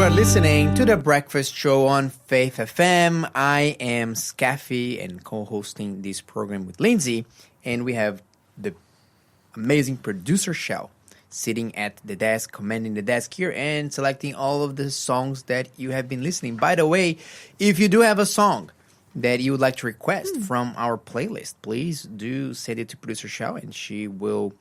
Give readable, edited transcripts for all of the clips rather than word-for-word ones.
are listening to The Breakfast Show on Faith FM. I am Skafy and co-hosting this program with Lindsay. And we have the amazing producer Shell sitting at the desk, commanding the desk here and selecting all of the songs that you have been listening. By the way, if you do have a song that you would like to request from our playlist, please do send it to producer Shell and she will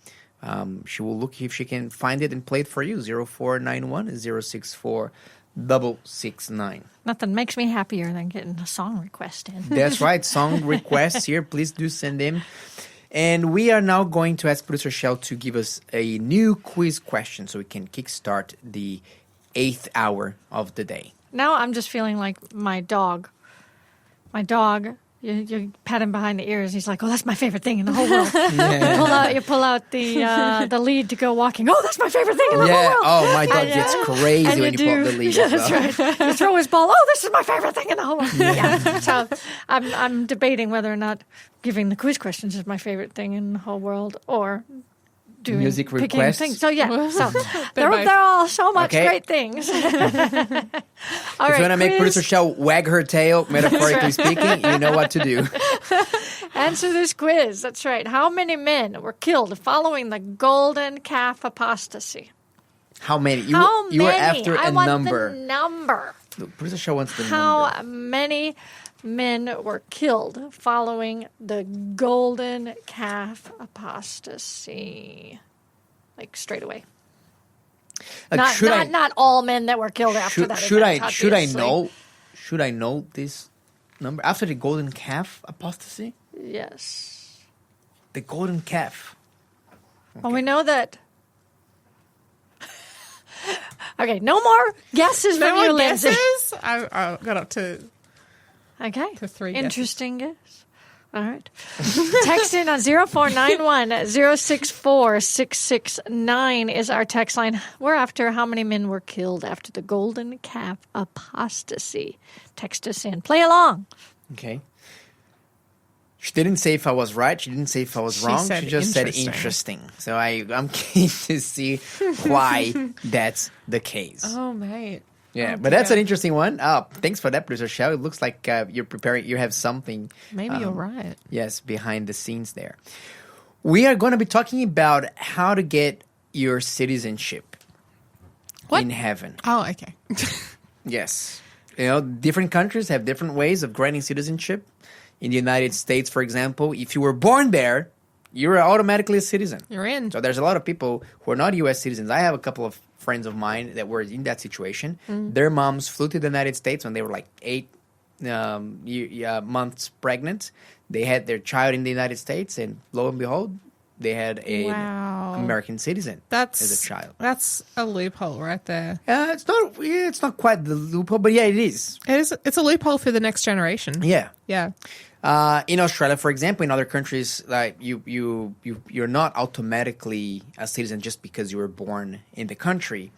look if she can find it and play it for you. 0491 064 669. Nothing makes me happier than getting a song request in. That's right. Song requests here. Please do send them. And we are now going to ask producer Shell to give us a new quiz question so we can kickstart the 8th hour of the day. Now I'm just feeling like my dog. You pat him behind the ears. He's like, "Oh, that's my favorite thing in the whole world." Yeah. You pull out the lead to go walking. Oh, that's my favorite thing in the whole world. Oh, my dog gets crazy when you pull up the lead. Yeah, that's right. You throw his ball. Oh, this is my favorite thing in the whole world. Yeah. So I'm debating whether or not giving the quiz questions is my favorite thing in the whole world, or doing music requests. Things. So they're all so much great things. If you want to make producer Shell wag her tail, metaphorically speaking, you know what to do. Answer this quiz. That's right. How many men were killed following the golden calf apostasy? How many? You were after a number. The number. Producer Shell wants the number. How many men were killed following the golden calf apostasy? Like straight away. Not all men that were killed after that. Should I know this number after the golden calf apostasy? Yes. The golden calf. Okay. Well, we know that. Okay, no more guesses from you, Lindsay. I got up to. Okay. To 3 Interesting guess. All right. Text in on 0491 064 669 is our text line. We're after how many men were killed after the golden calf apostasy. Text us in. Play along. Okay. She didn't say if I was right. She didn't say if I was wrong. She just said interesting. So I'm keen to see why that's the case. Oh, mate. Yeah, but that's an interesting one. Thanks for that, producer Shell. It looks like you're preparing. You have something. Maybe you're right. Yes, behind the scenes there. We are going to be talking about how to get your citizenship in heaven. Oh, okay. Yes. Different countries have different ways of granting citizenship. In the United States, for example, if you were born there, you're automatically a citizen. You're in. So there's a lot of people who are not U.S. citizens. I have a couple of friends of mine that were in that situation. Their moms flew to the United States when they were like 8 months pregnant. They had their child in the United States, and lo and behold, they had an American citizen as a child. That's a loophole right there. It's not quite the loophole, but yeah, it is. It's a loophole for the next generation. Yeah. Yeah. In Australia, for example, in other countries, like you're not automatically a citizen just because you were born in the country.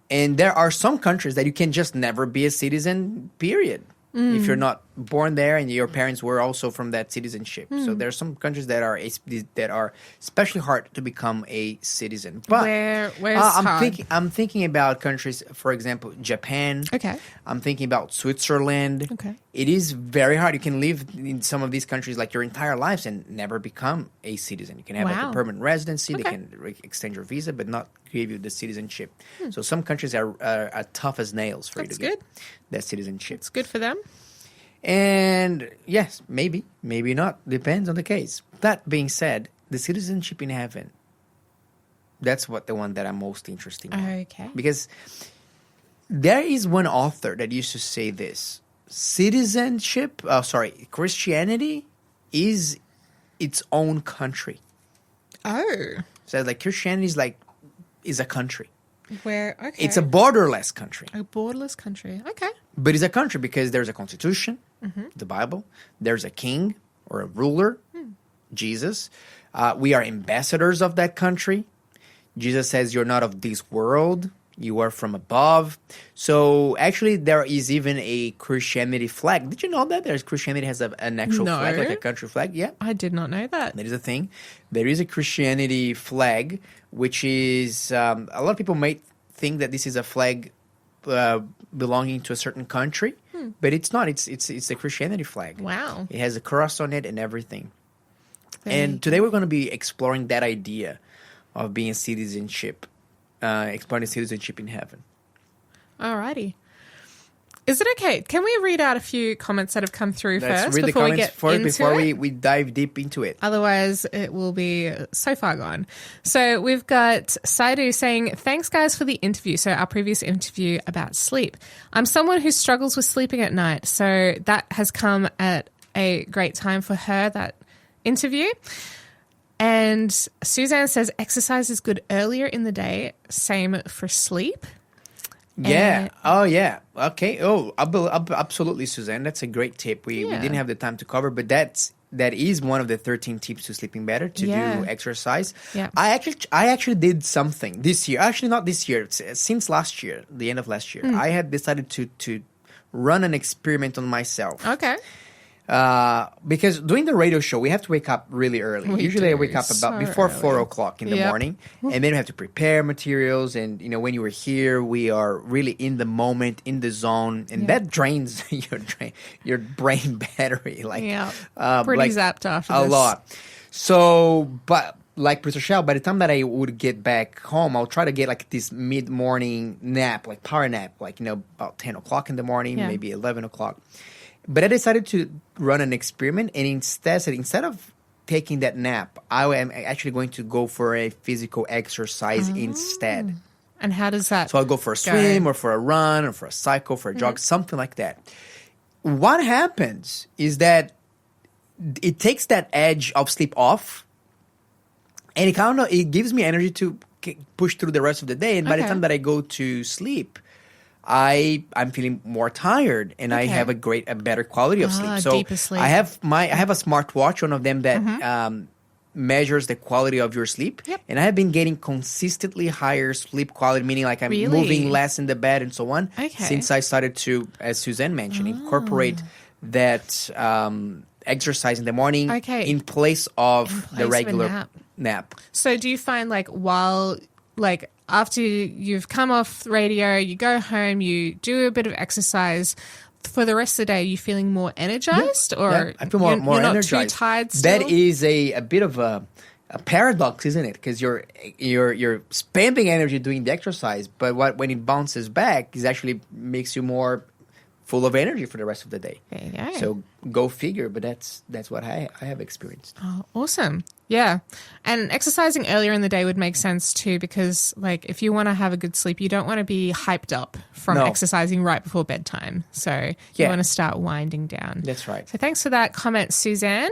And there are some countries that you can just never be a citizen, period. If you're not born there and your parents were also from that citizenship. So there are some countries that are especially hard to become a citizen. But I'm thinking about countries, for example, Japan. Okay. I'm thinking about Switzerland. Okay. It is very hard. You can live in some of these countries like your entire lives and never become a citizen. You can have like a permanent residency. Okay. They can extend your visa, but not give you the citizenship. So some countries are tough as nails for you to get that citizenship. It's good for them. And yes, maybe not. Depends on the case. That being said, the citizenship in heaven, that's the one that I'm most interested in. Okay. Because there is one author that used to say this. Christianity is its own country. Oh. So like Christianity is a country. Where, okay. It's a borderless country. A borderless country. Okay. But it's a country because there's a constitution, the Bible. There's a king or a ruler, Jesus. We are ambassadors of that country. Jesus says you're not of this world. You are from above. So actually there is even a Christianity flag. Did you know that? Christianity has an actual flag, like a country flag? Yeah. I did not know that. That is a thing. There is a Christianity flag, which is, a lot of people might think that this is a flag belonging to a certain country, but it's not. It's the Christianity flag. Wow. It has a cross on it and everything. Very And today we're going to be exploring that idea of being citizenship, exploring citizenship in heaven. Alrighty. Is it okay? Can we read out a few comments that have come through Let's first read the before we comments get first into before it? we dive deep into it. Otherwise, it will be so far gone. So we've got Saidu saying, thanks, guys, for the interview. So our previous interview about sleep. I'm someone who struggles with sleeping at night. So that has come at a great time for her, that interview. And Suzanne says exercise is good earlier in the day. Same for sleep. Yeah. And- Oh, yeah. Okay. Oh, absolutely, Suzanne. That's a great tip. We didn't have the time to cover, but that is one of the 13 tips to sleeping better, to do exercise. Yeah. I actually did something this year. Actually, not this year. Since last year, the end of last year, I had decided to run an experiment on myself. Okay. Because doing the radio show, we have to wake up really early. We Usually I do, wake up so about before early. 4 o'clock in the Yep. morning. And then we have to prepare materials. And, when you were here, we are really in the moment, in the zone. And that drains your brain battery. Pretty zapped after a this. lot. So, but like Professor Shell, by the time that I would get back home, I'll try to get like this mid-morning nap, like power nap, like, about 10 o'clock in the morning, Yeah. maybe 11 o'clock. But I decided to run an experiment, and instead of taking that nap, I am actually going to go for a physical exercise instead. And how does that So I'll go for a swim or for a run or for a cycle, for a jog, something like that. What happens is that it takes that edge of sleep off, and it gives me energy to push through the rest of the day. And by the Okay. time that I go to sleep, I'm feeling more tired, and I Okay. have a better quality of sleep. So deeper sleep. I have a smartwatch, one of them that measures the quality of your sleep. Yep. And I have been getting consistently higher sleep quality, meaning like I'm Really? moving less in the bed and so on. Okay. Since I started to, as Suzanne mentioned, incorporate that exercise in the morning in place of place of the a regular nap. So do you find after you've come off radio, you go home, you do a bit of exercise, for the rest of the day, are you feeling more energized? Or Yeah, I feel more you're energized. not too tired still? That is a bit of a paradox, isn't it? Because you're spending energy doing the exercise, but when it bounces back, it actually makes you more full of energy for the rest of the day. There you go. So go figure, but that's what I have experienced. Oh, awesome. Yeah. And exercising earlier in the day would make sense too, because if you want to have a good sleep, you don't want to be hyped up from No. exercising right before bedtime. So you want to start winding down. That's right. So thanks for that comment, Suzanne.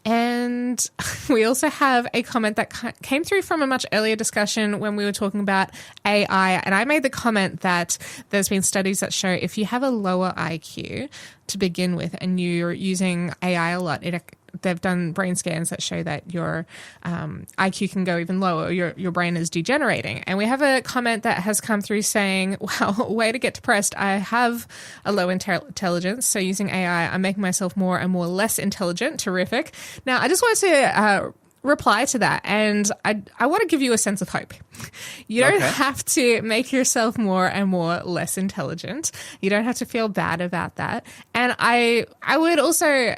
And we also have a comment that came through from a much earlier discussion when we were talking about AI. And I made the comment that there's been studies that show if you have a lower IQ to begin with and you're using AI a lot, they've done brain scans that show that your IQ can go even lower. Your brain is degenerating. And we have a comment that has come through saying, wow, way to get depressed. I have a low intelligence. So using AI, I'm making myself more and more less intelligent. Terrific. Now, I just wanted to reply to that. And I want to give you a sense of hope. You don't have to make yourself more and more less intelligent. You don't have to feel bad about that. And I would also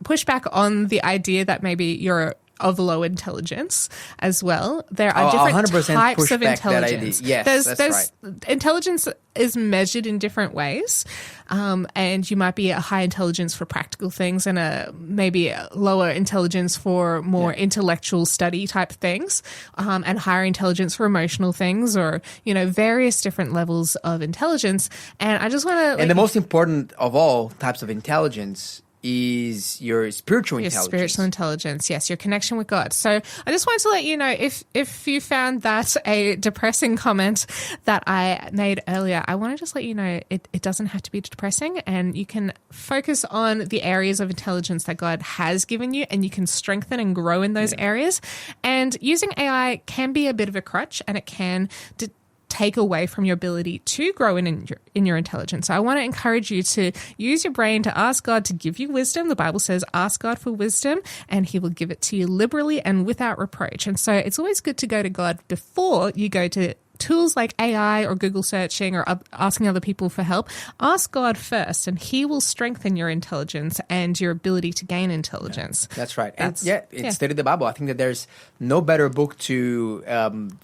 push back on the idea that maybe you're of low intelligence as well. There are different 100% types push of back that intelligence. idea. Yes, that's Intelligence is measured in different ways, and you might be a high intelligence for practical things and maybe a lower intelligence for more intellectual study type things, and higher intelligence for emotional things, or various different levels of intelligence. And I just want to. And the most important of all types of intelligence is your spiritual intelligence. Your spiritual intelligence, yes, your connection with God. So I just wanted to let you know, if you found that a depressing comment that I made earlier, I want to just let you know it doesn't have to be depressing, and you can focus on the areas of intelligence that God has given you, and you can strengthen and grow in those areas. And using AI can be a bit of a crutch, and it can take away from your ability to grow in your intelligence. So I want to encourage you to use your brain to ask God to give you wisdom. The Bible says, ask God for wisdom and he will give it to you liberally and without reproach. And so it's always good to go to God before you go to tools like AI or Google searching or asking other people for help, ask God first, and He will strengthen your intelligence and your ability to gain intelligence. That's right. Study the Bible. I think that there's no better book to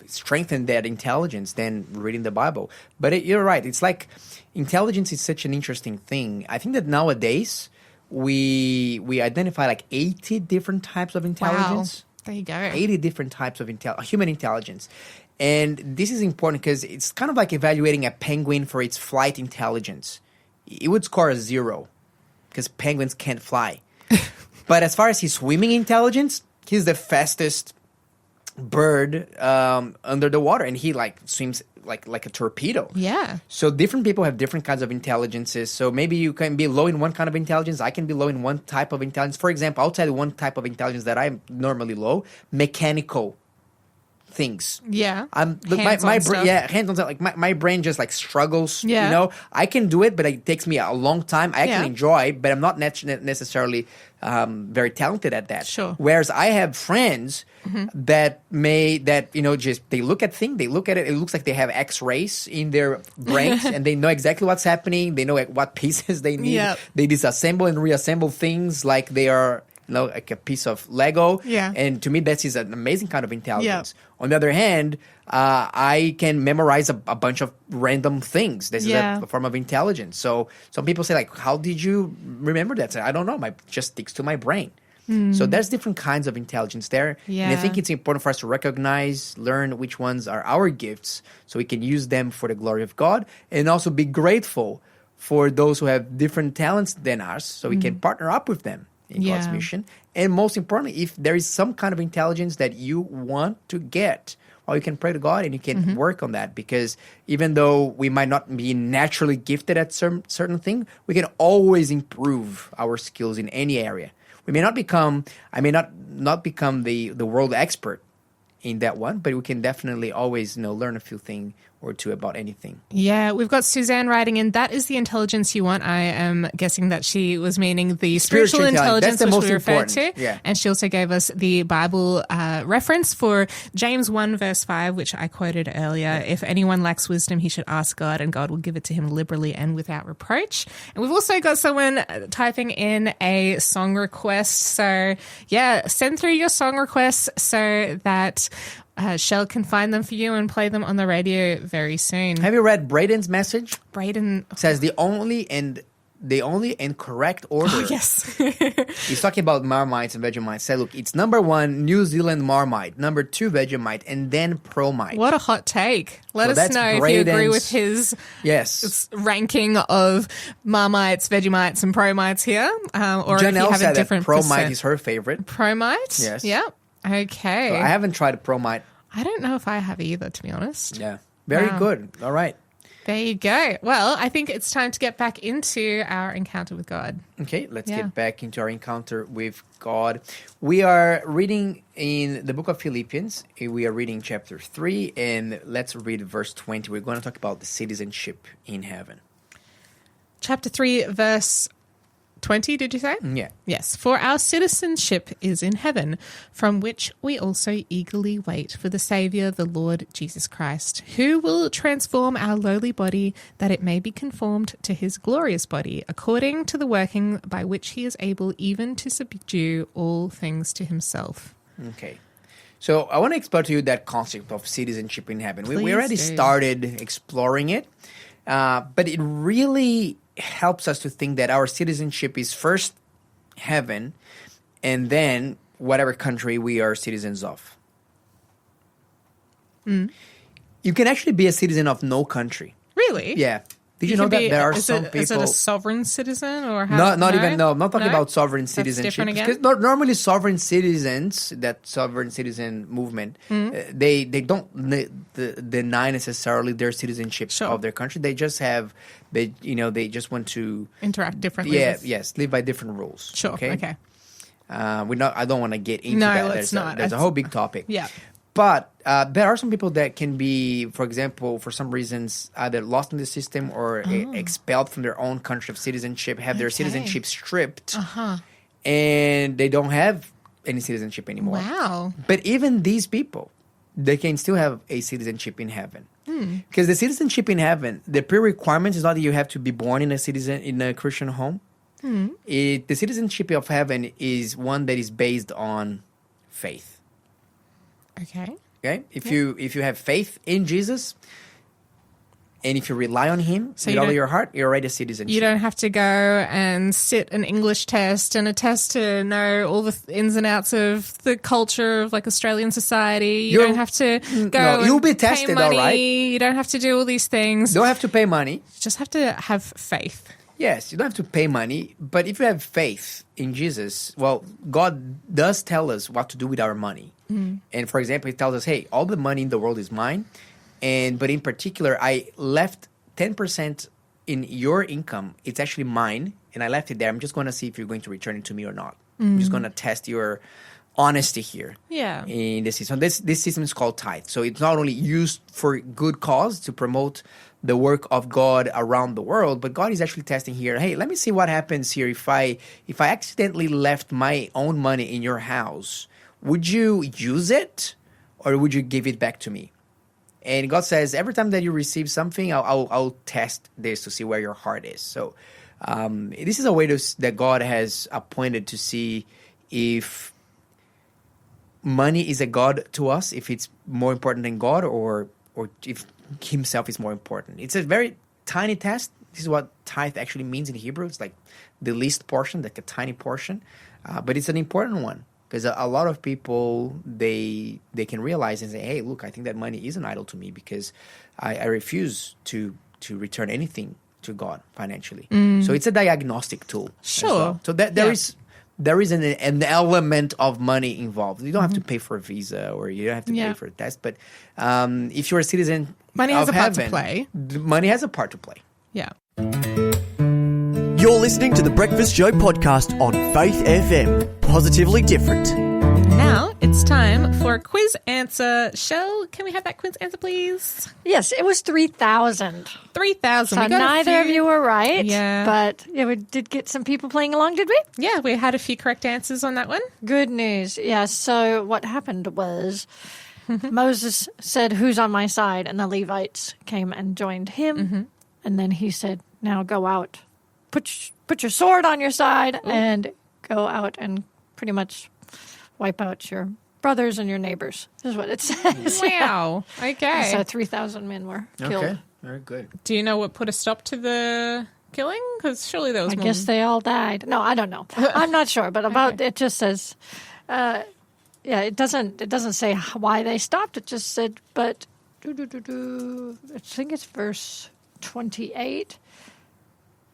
strengthen that intelligence than reading the Bible. But you're right. It's like intelligence is such an interesting thing. I think that nowadays we identify like 80 different types of intelligence. Wow. There you go. 80 different types of human intelligence. And this is important because it's kind of like evaluating a penguin for its flight intelligence. It would score a 0 because penguins can't fly. But as far as his swimming intelligence, he's the fastest bird under the water, and he like swims like a torpedo. Yeah. So different people have different kinds of intelligences. So maybe you can be low in one kind of intelligence. I can be low in one type of intelligence. For example, I'll tell you one type of intelligence that I'm normally low: mechanical things. Yeah. My brain, hands on stuff. Like my brain just like struggles. Yeah. You know, I can do it, but it takes me a long time. I actually enjoy, but I'm not necessarily very talented at that. Sure. Whereas I have friends that just they look at things, they look at it. It looks like they have X-rays in their brains, and they know exactly what's happening. They know what pieces they need. Yep. They disassemble and reassemble things like they are, like a piece of Lego. Yeah. And to me, that is an amazing kind of intelligence. Yep. On the other hand, I can memorize a bunch of random things. This is a form of intelligence. So some people say, like, how did you remember that? I don't know. It just sticks to my brain. So there's different kinds of intelligence there. Yeah. And I think it's important for us to recognize, learn which ones are our gifts so we can use them for the glory of God, and also be grateful for those who have different talents than us so we can partner up with them in God's mission. And most importantly, if there is some kind of intelligence that you want to get, well, you can pray to God and you can work on that, because even though we might not be naturally gifted at certain thing, we can always improve our skills in any area. I may not become the world expert in that one, but we can definitely always learn a few things or two about anything. Yeah, we've got Suzanne writing in, that is the intelligence you want. I am guessing that she was meaning the spiritual intelligence, which we referred to. Yeah. And she also gave us the Bible reference for James 1 verse 5, which I quoted earlier. If anyone lacks wisdom, he should ask God, and God will give it to him liberally and without reproach. And we've also got someone typing in a song request. So yeah, send through your song requests so that Shell can find them for you and play them on the radio very soon. Have you read Braden's message? Braden It says the only and correct order. Oh, yes. He's talking about Marmite and Vegemite. Say, look, it's number 1, New Zealand Marmite, number 2, Vegemite, and then Promite. What a hot take. Let us know if you agree with his ranking of Marmites, Vegemites, and Promites here. Or Janelle if you have said a different that Promite percent. is her favorite. Promite? Yes. Yep. Okay. So I haven't tried Promite. I don't know if I have either, to be honest. Yeah. Very good. All right. There you go. Well, I think it's time to get back into our encounter with God. Okay, let's get back into our encounter with God. We are reading in the book of Philippians. We are reading chapter 3, and let's read verse 20. We're going to talk about the citizenship in heaven. Chapter 3, verse 20, did you say? Yeah. Yes. For our citizenship is in heaven, from which we also eagerly wait for the Saviour, the Lord Jesus Christ, who will transform our lowly body, that it may be conformed to his glorious body, according to the working by which he is able even to subdue all things to himself. Okay. So I want to explore to you that concept of citizenship in heaven. We already started exploring it, but it really helps us to think that our citizenship is first heaven and then whatever country we are citizens of. You can actually be a citizen of no country. Really? Yeah. Did you know that there are some people... Is it a sovereign citizen? Or how? I'm not talking about sovereign citizenship. Because normally sovereign citizens, that sovereign citizen movement, they don't deny necessarily their citizenship of their country. They just have, they just want to... interact differently. Live by different rules. Sure, okay. I don't want to get into that. Let's not. There's a whole big topic. Yeah. But there are some people that can be, for example, for some reasons, either lost in the system or expelled from their own country of citizenship, have their citizenship stripped, and they don't have any citizenship anymore. Wow. But even these people, they can still have a citizenship in heaven. Because the citizenship in heaven, the pre-requirement is not that you have to be born in a Christian home. The citizenship of heaven is one that is based on faith. Okay. Okay, if you have faith in Jesus, and if you rely on Him with all of your heart, you're already a citizen. You don't have to go and sit an English test and a test to know all the ins and outs of the culture of like Australian society. You don't have to go. You'll be and pay tested, money. all right. You don't have to do all these things. Don't have to pay money. You just have to have faith. Yes, you don't have to pay money, but if you have faith in Jesus, well, God does tell us what to do with our money. And for example, He tells us, hey, all the money in the world is mine. But in particular, I left 10% in your income. It's actually mine, and I left it there. I'm just going to see if you're going to return it to me or not. I'm just going to test your honesty here. Yeah. In the system. This system is called tithe. So it's not only used for good cause to promote the work of God around the world, but God is actually testing here. Hey, let me see what happens here if I accidentally left my own money in your house. Would you use it, or would you give it back to me? And God says, every time that you receive something, I'll test this to see where your heart is. So this is a way that God has appointed to see if money is a God to us, if it's more important than God, or if Himself is more important. It's a very tiny test. This is what tithe actually means in Hebrew. It's like the least portion, like a tiny portion. But it's an important one. Because a lot of people, they can realize and say, hey, look, I think that money is an idol to me because I refuse to return anything to God financially. So it's a diagnostic tool. Sure. Well. So there is an element of money involved. You don't have to pay for a visa, or you don't have to pay for a test. But if you're a citizen money has of a part heaven, to play. Money has a part to play. Yeah. You're listening to the Breakfast Show podcast on Faith FM. Positively different. Now it's time for a quiz answer. Shell, can we have that quiz answer, please? Yes, it was 3,000. 3,000. So neither of you were right. Yeah. But we did get some people playing along, did we? Yeah, we had a few correct answers on that one. Good news. Yeah, so what happened was Moses said, who's on my side? And the Levites came and joined him. And then he said, now go out. Put your sword on your side and go out and pretty much wipe out your brothers and your neighbors, is what it says. Wow. Okay. So 3,000 men were killed. Okay, very good. Do you know what put a stop to the killing? Because surely there was I more. guess they all died. No, I don't know. I'm not sure, but it just says, it doesn't say why they stopped. It just said, but I think it's verse 28.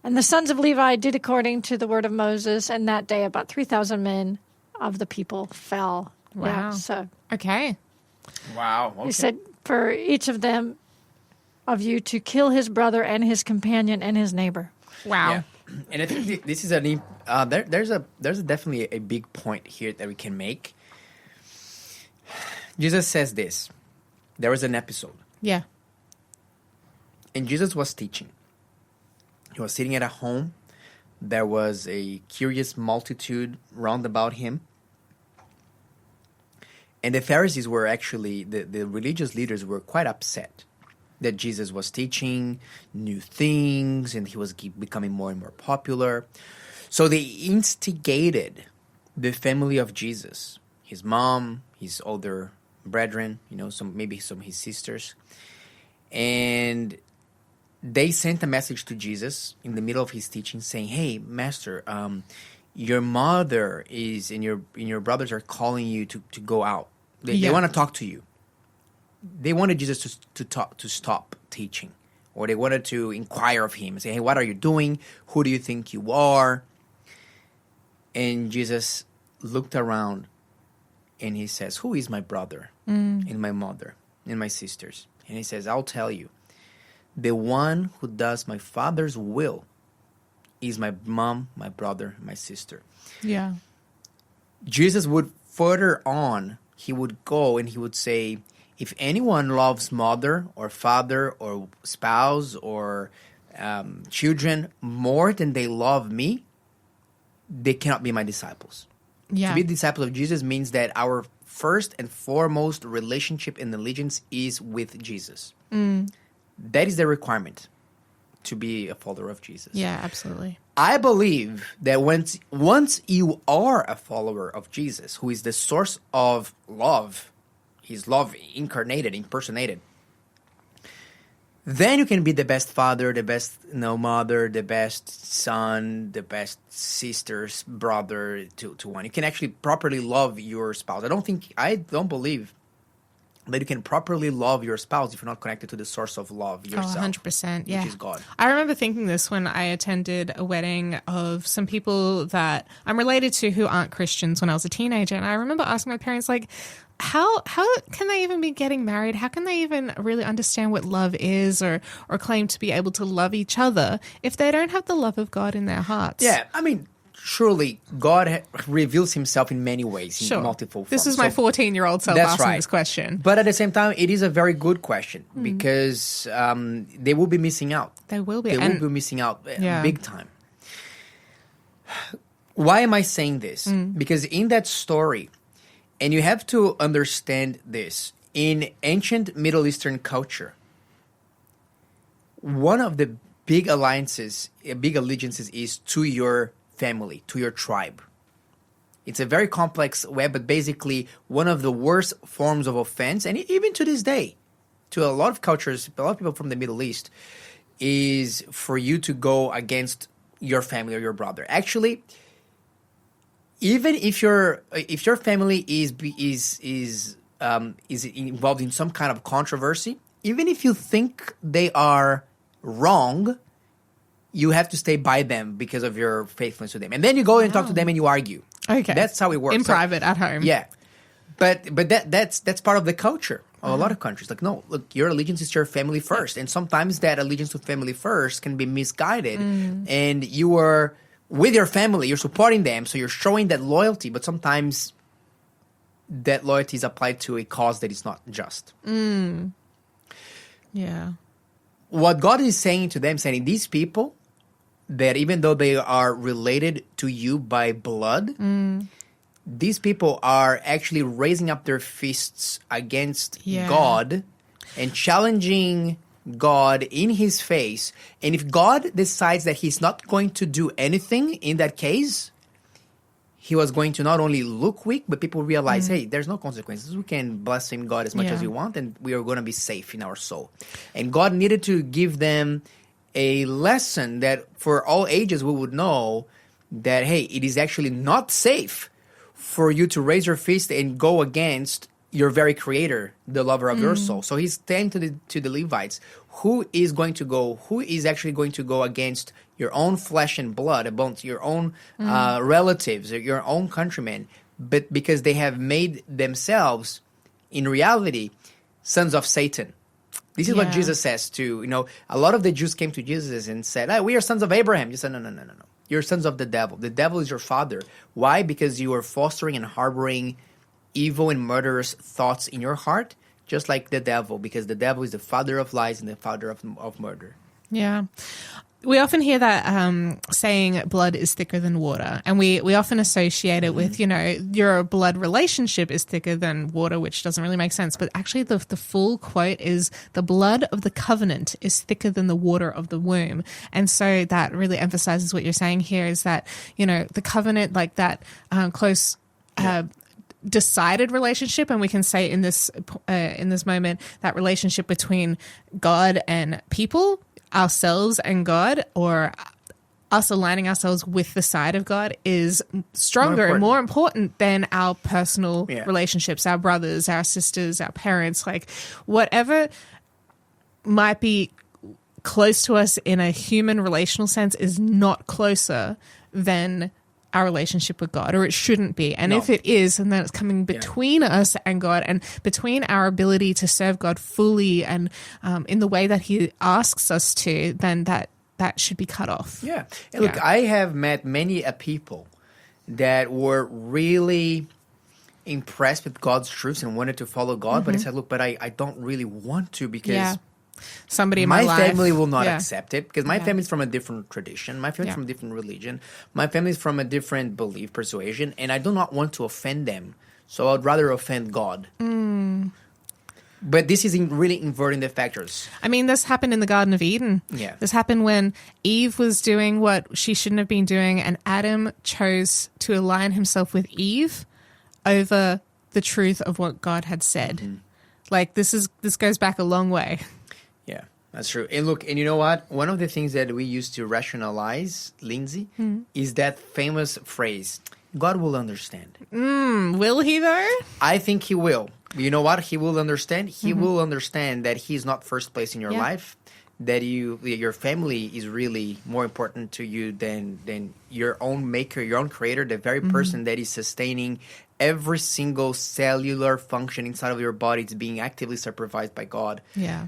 And the sons of Levi did according to the word of Moses, and that day about 3,000 men of the people fell. Wow. Yeah, so Okay. Wow. Okay. he said, for each of them of you to kill his brother and his companion and his neighbor. Wow. Yeah. And I think this is there's definitely a big point here that we can make. Jesus says this. There was an episode, Yeah. and Jesus was teaching. He was sitting at a home. There was a curious multitude round about him. And the Pharisees were actually, the religious leaders were quite upset that Jesus was teaching new things and he was becoming more and more popular. So they instigated the family of Jesus, his mom, his older brethren, some of his sisters. And they sent a message to Jesus in the middle of his teaching saying, hey, Master, your mother is and your brothers are calling you to go out. They want to talk to you. They wanted Jesus to stop teaching, or they wanted to inquire of him and say, hey, what are you doing? Who do you think you are? And Jesus looked around and he says, who is my brother and my mother and my sisters? And he says, I'll tell you. The one who does my Father's will is my mom, my brother, my sister. Yeah. Jesus would further on, he would go and he would say, if anyone loves mother or father or spouse or children more than they love me, they cannot be my disciples. Yeah. To be disciples of Jesus means that our first and foremost relationship and allegiance is with Jesus. That is the requirement to be a follower of Jesus. Yeah, absolutely. I believe that once you are a follower of Jesus, who is the source of love, his love incarnated, impersonated, then you can be the best father, the best mother, the best son, the best sister's brother to one. You can actually properly love your spouse. I don't believe that you can properly love your spouse if you're not connected to the source of love yourself. 100%. Yeah. Which is God. I remember thinking this when I attended a wedding of some people that I'm related to who aren't Christians when I was a teenager. And I remember asking my parents, like, how can they even be getting married? How can they even really understand what love is or claim to be able to love each other if they don't have the love of God in their hearts? Yeah, I mean, surely God reveals himself in many ways, in multiple forms. This is my 14-year-old self asking this question. But at the same time, it is a very good question because they will be missing out. They will be. They will be missing out big time. Why am I saying this? Because in that story, and you have to understand this, in ancient Middle Eastern culture, one of the big allegiances is to your family, to your tribe. It's a very complex way, but basically one of the worst forms of offense, and even to this day, to a lot of cultures, a lot of people from the Middle East, is for you to go against your family or your brother. Actually, even if your family is involved in some kind of controversy, even if you think they are wrong, you have to stay by them because of your faithfulness to them. And then you go and talk to them and you argue. Okay. That's how it works. In private, at home. Yeah. But that's part of the culture of a lot of countries. Like, no, look, your allegiance is to your family first. And sometimes that allegiance to family first can be misguided. And you are with your family, you're supporting them, so you're showing that loyalty. But sometimes that loyalty is applied to a cause that is not just. Yeah. What God is saying to them, saying these people, that even though they are related to you by blood, these people are actually raising up their fists against God and challenging God in his face. And if God decides that he's not going to do anything in that case, he was going to not only look weak, but people realize, hey, there's no consequences. We can blaspheme God as much as we want, and we are going to be safe in our soul. And God needed to give them a lesson that for all ages we would know that, hey, it is actually not safe for you to raise your fist and go against your very creator, the lover of your soul. So he's saying to the Levites, who is actually going to go against your own flesh and blood, against your own relatives, or your own countrymen, but because they have made themselves, in reality, sons of Satan. This is what Jesus says to, a lot of the Jews came to Jesus and said, we are sons of Abraham. You said, no. You're sons of the devil. The devil is your father. Why? Because you are fostering and harboring evil and murderous thoughts in your heart, just like the devil, because the devil is the father of lies and the father of murder. Yeah. We often hear that saying blood is thicker than water, and we often associate it with, your blood relationship is thicker than water, which doesn't really make sense. But actually the full quote is the blood of the covenant is thicker than the water of the womb. And so that really emphasizes what you're saying here is that, the covenant, like that close decided relationship, and we can say in this moment that relationship between God and people, ourselves and God, or us aligning ourselves with the side of God, is stronger and more important than our personal relationships, our brothers, our sisters, our parents, like whatever might be close to us in a human relational sense is not closer than our relationship with God, or it shouldn't be. And if it is, and then it's coming between us and God, and between our ability to serve God fully and in the way that he asks us to, then that should be cut off. Yeah. And look, I have met many people that were really impressed with God's truths and wanted to follow God, but they said, look, but I don't really want to because somebody in my life, family will not accept it, because my family's from a different tradition, my family's from a different religion, my family's from a different belief, persuasion, and I do not want to offend them. So I'd rather offend God. But this is really inverting the factors. I mean, this happened in the Garden of Eden. Yeah. This happened when Eve was doing what she shouldn't have been doing, and Adam chose to align himself with Eve over the truth of what God had said. Like, this goes back a long way. Yeah, that's true. And look, and you know what? One of the things that we use to rationalize, Lindsay, is that famous phrase, God will understand. Will he, though? I think he will. You know what? He will understand. He will understand that he's not first place in your life, that your family is really more important to you than your own maker, your own creator, the very person that is sustaining every single cellular function inside of your body. It's being actively supervised by God. Yeah.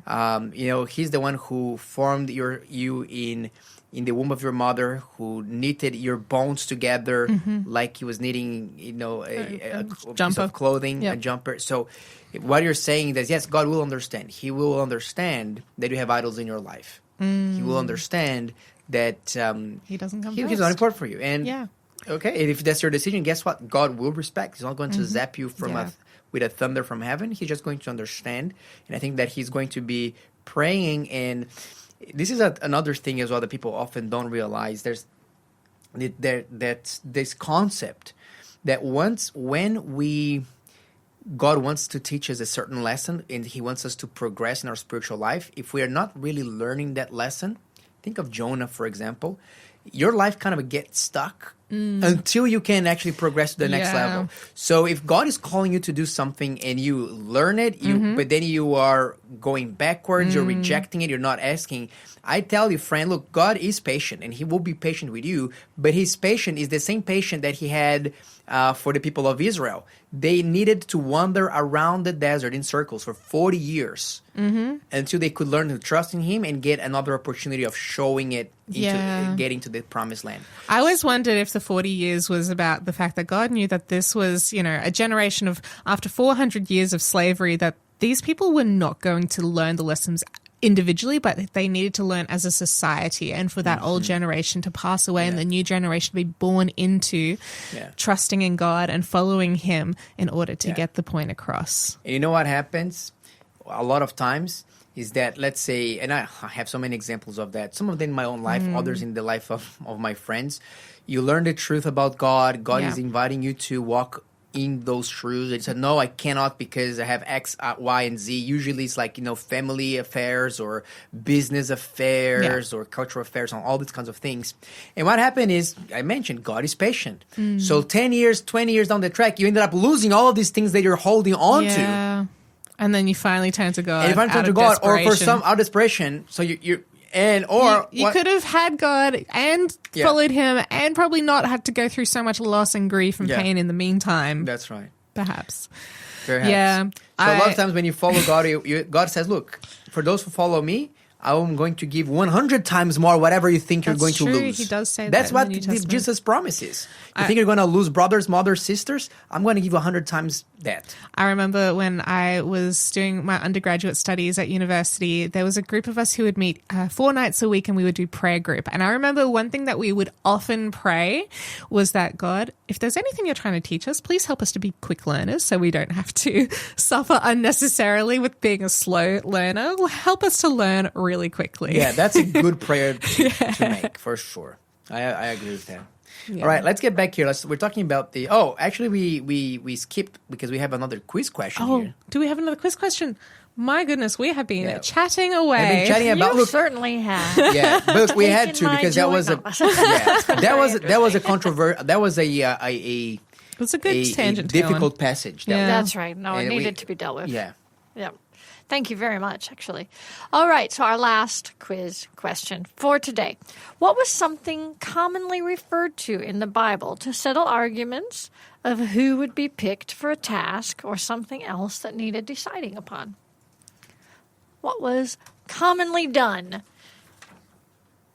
He's the one who formed you in the womb of your mother, who knitted your bones together like he was knitting, a piece of clothing, a jumper. So what you're saying is, yes, God will understand. He will understand that you have idols in your life. He will understand that he doesn't come he's first. not important for you. And Yeah. okay, and if that's your decision, guess what? God will respect. He's not going to zap you with a thunder from heaven. He's just going to understand. And I think that he's going to be praying. And this is another thing as well that people often don't realize. There's this concept that God wants to teach us a certain lesson and he wants us to progress in our spiritual life. If we are not really learning that lesson, think of Jonah, for example. Your life kind of gets stuck until you can actually progress to the next level. So if God is calling you to do something and you learn it, but then you are going backwards, you're rejecting it, you're not asking. I tell you, friend, look, God is patient and he will be patient with you, but his patience is the same patience that he had for the people of Israel. They needed to wander around the desert in circles for 40 years until they could learn to trust in him and get another opportunity of showing it into getting to the promised land. I always wondered if the 40 years was about the fact that God knew that this was, a generation of, after 400 years of slavery, that these people were not going to learn the lessons individually, but they needed to learn as a society, and for that old generation to pass away and the new generation to be born into trusting in God and following him in order to get the point across. And you know what happens a lot of times is that, let's say, and I have so many examples of that, some of them in my own life, others in the life of my friends. You learn the truth about God. God is inviting you to walk in those truths. And said, no, I cannot because I have X, Y, and Z. Usually it's like, family affairs or business affairs or cultural affairs and all these kinds of things. And what happened is, I mentioned, God is patient. So 10 years, 20 years down the track, you ended up losing all of these things that you're holding on to. And then you finally turn to God. And you finally turn to God, or for some out of desperation. So you could have had God and followed him and probably not had to go through so much loss and grief and pain in the meantime. That's right. Perhaps. Yeah. So a lot of times when you follow God, God says, look, for those who follow me, I'm going to give 100 times more whatever you think you're going to lose. He does say That's that. That's what Jesus promises. You think you're going to lose brothers, mothers, sisters? I'm going to give you 100 times that. I remember when I was doing my undergraduate studies at university, there was a group of us who would meet 4 nights a week and we would do prayer group. And I remember one thing that we would often pray was that, God, if there's anything you're trying to teach us, please help us to be quick learners so we don't have to suffer unnecessarily with being a slow learner. Help us to learn really quickly. Yeah, that's a good prayer to make, for sure. I agree with that. Yeah. All right, let's get back here. We're talking about the... Oh, actually, we skipped because we have another quiz question here. Do we have another quiz question? My goodness, we have been chatting away. I've been chatting about... You certainly have. Yeah, but we had to because that was a... that was a controversial... That was it was a good tangent. Difficult passage. That's right. No, it needed to be dealt with. Yeah. Yeah. Thank you very much, actually. All right, so our last quiz question for today. What was something commonly referred to in the Bible to settle arguments of who would be picked for a task or something else that needed deciding upon? What was commonly done?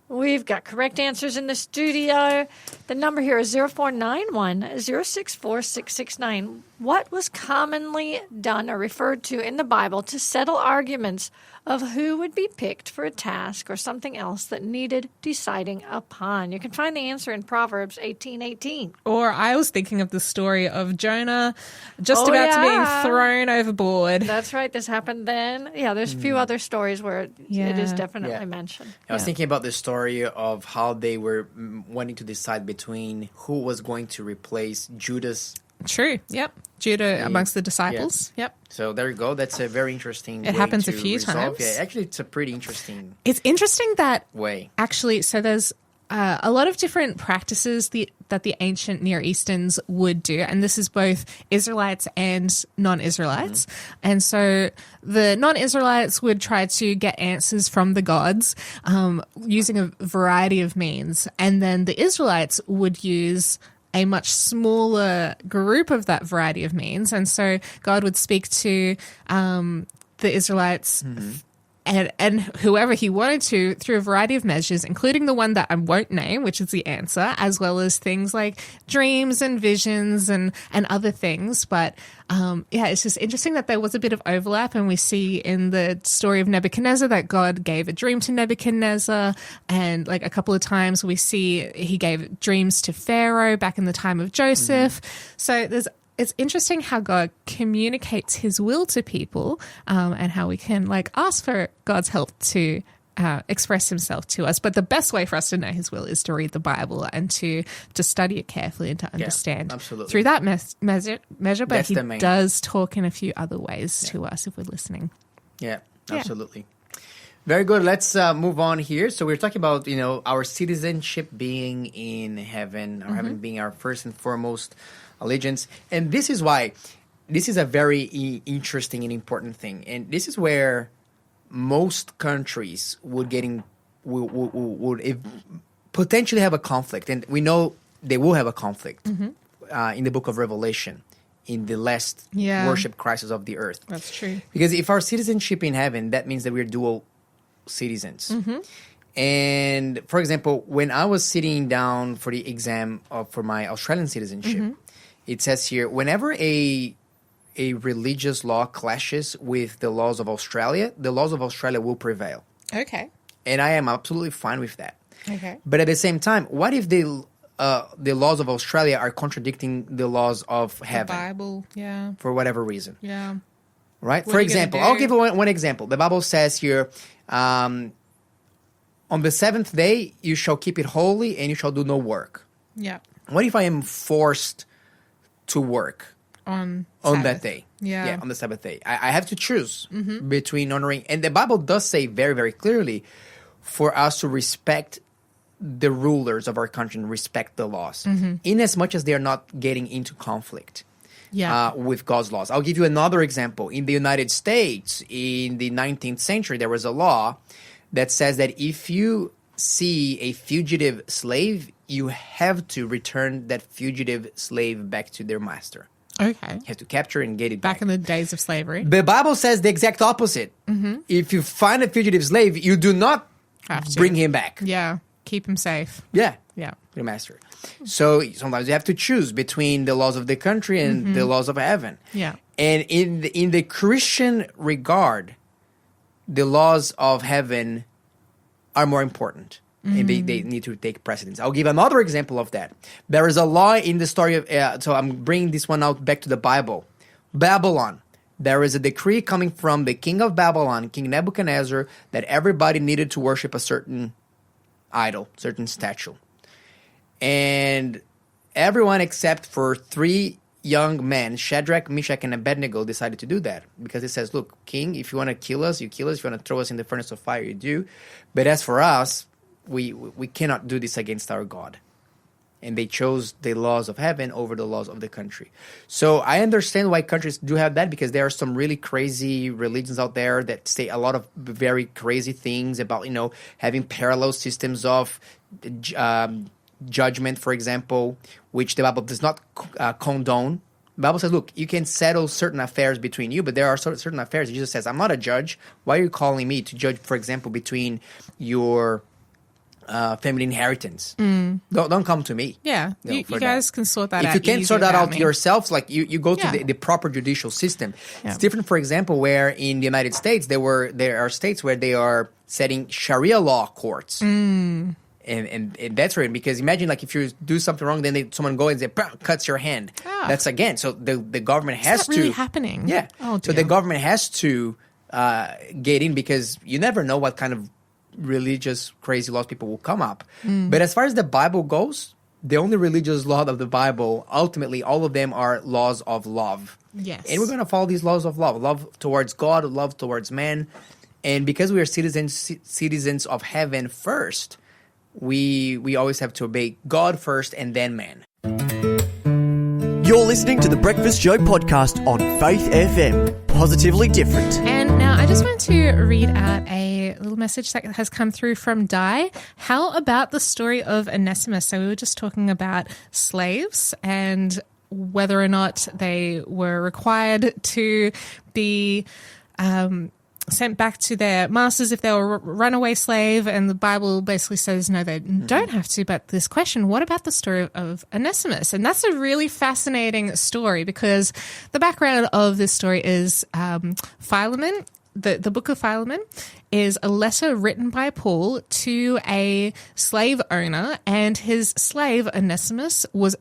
We've got correct answers in the studio. The number here is 0491 064 669. What was commonly done or referred to in the Bible to settle arguments of who would be picked for a task or something else that needed deciding upon? You can find the answer in Proverbs 18:18. Or I was thinking of the story of Jonah just about to being thrown overboard. That's right. This happened then. Yeah, there's a few other stories where it is definitely mentioned. I was thinking about the story of how they were wanting to decide between who was going to replace Judas. True. Yep. Judah amongst the disciples. Yep. So there you go. That's a very interesting way happens to a few resolve. times. Yeah, actually, it's a pretty interesting It's interesting that way. actually, so there's a lot of different practices that the ancient Near Easterns would do, and this is both Israelites and non-Israelites. And so the non-Israelites would try to get answers from the gods using a variety of means, and then the Israelites would use a much smaller group of that variety of means. And so God would speak to the Israelites and whoever he wanted to through a variety of measures, including the one that I won't name, which is the answer, as well as things like dreams and visions and other things. But it's just interesting that there was a bit of overlap, and we see in the story of Nebuchadnezzar that God gave a dream to Nebuchadnezzar, and like a couple of times we see he gave dreams to Pharaoh back in the time of Joseph. So it's interesting how God communicates his will to people, and how we can ask for God's help to express himself to us. But the best way for us to know his will is to read the Bible and to study it carefully and to understand through that measure. But That's he the main. does talk in a few other ways to us if we're listening. Yeah, absolutely. Very good. Let's move on here. So we're talking about, our citizenship being in heaven, or heaven being our first and foremost allegiance. And this is why this is a very interesting and important thing. And this is where most countries would potentially have a conflict. And we know they will have a conflict in the book of Revelation, in the last worship crisis of the earth. That's true. Because if our citizenship in heaven, that means that we're dual citizens. And for example, when I was sitting down for the exam for my Australian citizenship, it says here, whenever a religious law clashes with the laws of Australia, the laws of Australia will prevail. Okay. And I am absolutely fine with that. Okay. But at the same time, what if the laws of Australia are contradicting the laws of heaven? The Bible, yeah. For whatever reason. Yeah. Right? What For are you gonna example, do? I'll give one example. The Bible says here, on the seventh day, you shall keep it holy and you shall do no work. Yeah. What if I am forced to work On that Sabbath. day? Yeah. On the Sabbath day. I have to choose between honoring. And the Bible does say very, very clearly for us to respect the rulers of our country and respect the laws, in as much as they are not getting into conflict. With God's laws. I'll give you another example. In the United States, in the 19th century, there was a law that says that if you see a fugitive slave, you have to return that fugitive slave back to their master. Okay. You have to capture and get it back. Back in the days of slavery. The Bible says the exact opposite. If you find a fugitive slave, you do not Have to. bring him back. Yeah. Keep him safe. Yeah. Yeah. Your master. So sometimes you have to choose between the laws of the country and the laws of heaven. Yeah. And in the Christian regard, the laws of heaven are more important. And they need to take precedence. I'll give another example of that. There is a law in the story of, so I'm bringing this one out back to the Bible. Babylon. There is a decree coming from the king of Babylon, King Nebuchadnezzar, that everybody needed to worship a certain idol, certain statue. And everyone except for 3 young men, Shadrach, Meshach, and Abednego, decided to do that. Because it says, look, king, if you want to kill us, you kill us. If you want to throw us in the furnace of fire, you do. But as for us, we cannot do this against our God. And they chose the laws of heaven over the laws of the country. So I understand why countries do have that, because there are some really crazy religions out there that say a lot of very crazy things about, having parallel systems of judgment, for example, which the Bible does not condone. The Bible says, look, you can settle certain affairs between you, but there are certain affairs. Jesus says, I'm not a judge. Why are you calling me to judge, for example, between your family inheritance. Don't come to me. Yeah, you for guys that. can sort that out. If you can't easy sort that without out me. yourselves, like you go to Yeah. the proper judicial system. Yeah. It's different, for example, where in the United States there are states where they are setting Sharia law courts. And that's right, because imagine like if you do something wrong, then someone goes and say, "Bah," cuts your hand. Ah. That's again. So the government Is has that really to happening? Yeah. Oh, so dear. the government has to get in, because you never know what kind of religious crazy laws people will come up. But as far as the Bible goes, the only religious law of the Bible, ultimately, all of them are laws of love. Yes. And we're going to follow these laws of love towards God, love towards man. And because we are citizens of heaven first, we always have to obey God first and then man. You're listening to the Breakfast Show podcast on Faith FM. Positively different. And now I just want to read out a little message that has come through from Di. How about the story of Onesimus? So we were just talking about slaves and whether or not they were required to be sent back to their masters if they were a runaway slave, and the Bible basically says no, they don't have to. But this question, what about the story of Onesimus? And that's a really fascinating story, because the background of this story is Philemon. The book of Philemon is a letter written by Paul to a slave owner, and his slave Onesimus was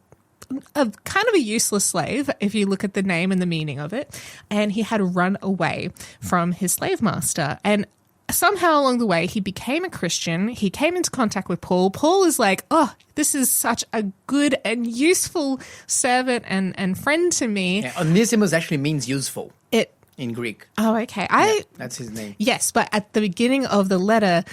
a kind of a useless slave if you look at the name and the meaning of it, and he had run away from his slave master. And somehow along the way he became a Christian. He came into contact with Paul. Paul is like, oh, this is such a good and useful servant and friend to me. Yeah, Onesimus actually means useful It in Greek. Oh, okay. That's his name. Yes, but at the beginning of the letter,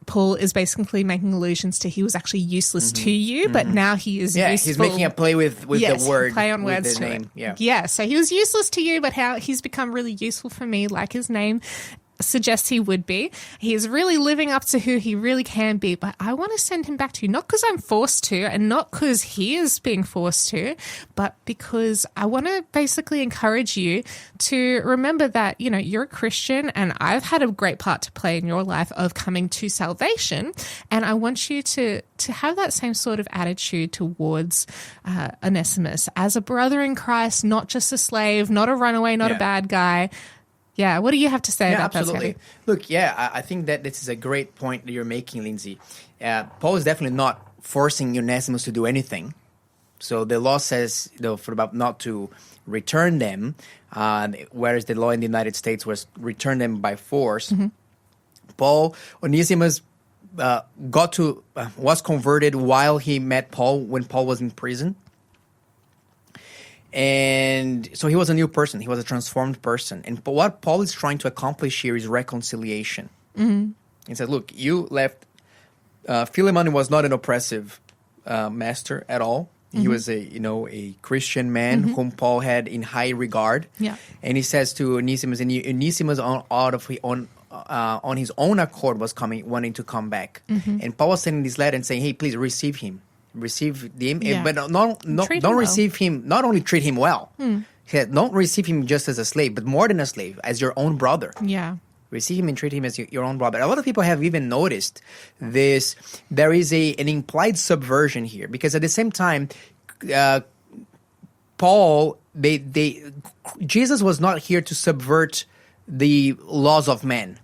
Paul is basically making allusions to he was actually useless to you, but now he is useful. He's making a play with the word, play on with words the to name. it. Yeah, so he was useless to you, but how he's become really useful for me, like his name suggests he would be. He is really living up to who he really can be, but I want to send him back to you, not because I'm forced to, and not because he is being forced to, but because I want to basically encourage you to remember that, you know, you're a Christian, and I've had a great part to play in your life of coming to salvation, and I want you to have that same sort of attitude towards Onesimus as a brother in Christ, not just a slave, not a runaway, not a bad guy. Yeah, what do you have to say about absolutely. that? Look, I think that this is a great point that you're making, Lindsay. Paul is definitely not forcing Onesimus to do anything. So the law says, not to return them, whereas the law in the United States was return them by force. Onesimus was converted while he met Paul, when Paul was in prison. And so he was a new person. He was a transformed person. And what Paul is trying to accomplish here is reconciliation. He said, look, you left. Philemon was not an oppressive master at all. He was a Christian man whom Paul had in high regard. Yeah. And he says to Onesimus, and Onesimus on his own accord was wanting to come back. And Paul was sending this letter and saying, hey, please receive him. Receive him, but don't receive him. Not only treat him well. He said, don't receive him just as a slave, but more than a slave, as your own brother. Yeah. Receive him and treat him as your own brother. A lot of people have even noticed this. There is an implied subversion here, because at the same time, Jesus was not here to subvert the laws of men,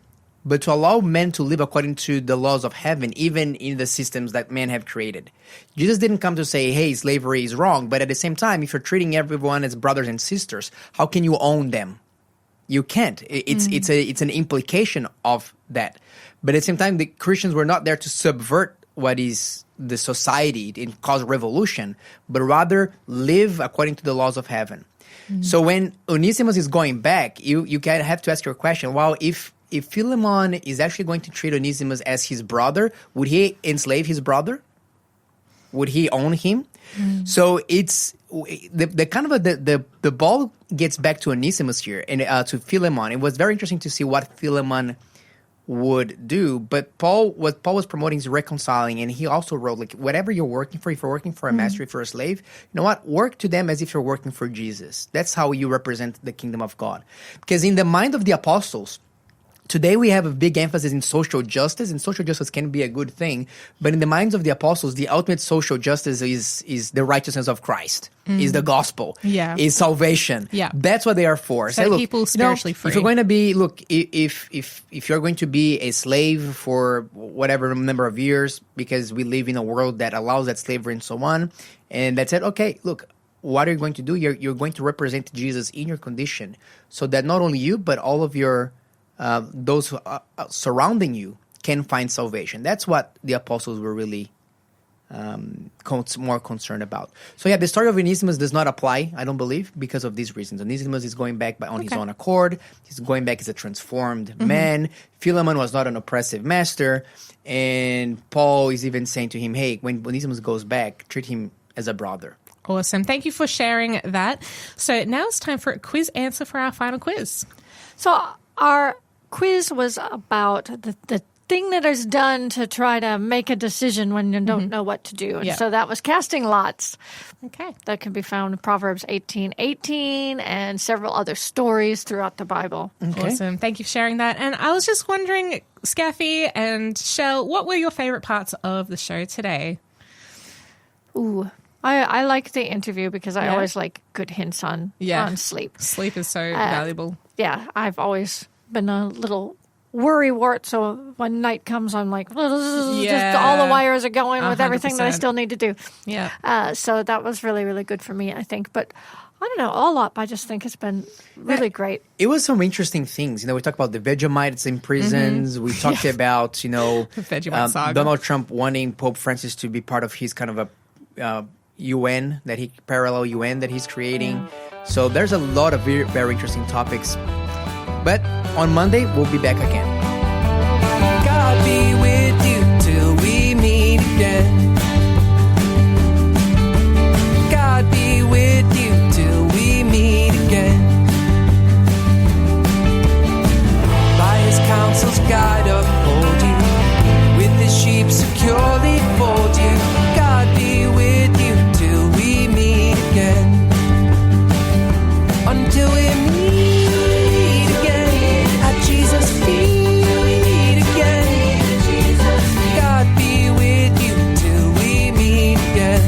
but to allow men to live according to the laws of heaven, even in the systems that men have created. Jesus didn't come to say, hey, slavery is wrong, but at the same time, if you're treating everyone as brothers and sisters, how can you own them? You can't. It's an implication of that. But at the same time, the Christians were not there to subvert what is the society and cause revolution, but rather live according to the laws of heaven. So when Onesimus is going back, you kind of have to ask your question, well, if Philemon is actually going to treat Onesimus as his brother, would he enslave his brother? Would he own him? So it's the ball gets back to Onesimus here and to Philemon. It was very interesting to see what Philemon would do, but what Paul was promoting is reconciling, and he also wrote, like, whatever you're working for, if you're working for a master, if you're a slave, you know what, work to them as if you're working for Jesus. That's how you represent the kingdom of God. Because in the mind of the apostles, Today we have a big emphasis in social justice, and social justice can be a good thing. But in the minds of the apostles, the ultimate social justice is the righteousness of Christ, is the gospel, is salvation. Yeah. That's what they are for. Set people spiritually free. If you're going to be, if you're going to be a slave for whatever number of years, because we live in a world that allows that slavery and so on, and that's it, okay, look, what are you going to do? You're going to represent Jesus in your condition, so that not only you, but all of your those who are surrounding you can find salvation. That's what the apostles were really more concerned about. So yeah, the story of Onesimus does not apply, I don't believe, because of these reasons. Onesimus is going back on his own accord. He's going back as a transformed man. Philemon was not an oppressive master. And Paul is even saying to him, hey, when Onesimus goes back, treat him as a brother. Awesome. Thank you for sharing that. So now it's time for a quiz answer for our final quiz. So our quiz was about the thing that is done to try to make a decision when you don't know what to do. And so that was casting lots. Okay. That can be found in Proverbs 18:18 and several other stories throughout the Bible. Okay. Awesome. Thank you for sharing that. And I was just wondering, Skafy and Shell, what were your favorite parts of the show today? Ooh. I like the interview because I always like good hints on sleep. Sleep is so valuable. Yeah, I've always been a little worrywart, so when night comes, I'm like, just all the wires are going with everything that I still need to do. Yeah. So that was really, really good for me, I think. But I don't know, all up, I just think it's been really great. It was some interesting things. We talked about the Vegemites in prisons. We talked about, Vegemite saga. Donald Trump wanting Pope Francis to be part of his kind of a UN, parallel UN that he's creating. So there's a lot of very, very interesting topics. But on Monday, we'll be back again. God be with you till we meet again. God be with you till we meet again. By his counsel's guide uphold you, with his sheep securely fold you. God be with you till we meet again. Until we meet again at Jesus' feet again. God be with you till we meet again.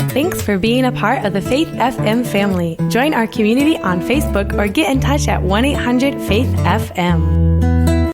Thanks for being a part of the Faith FM family. Join our community on Facebook or get in touch at 1-800-FAITH-FM.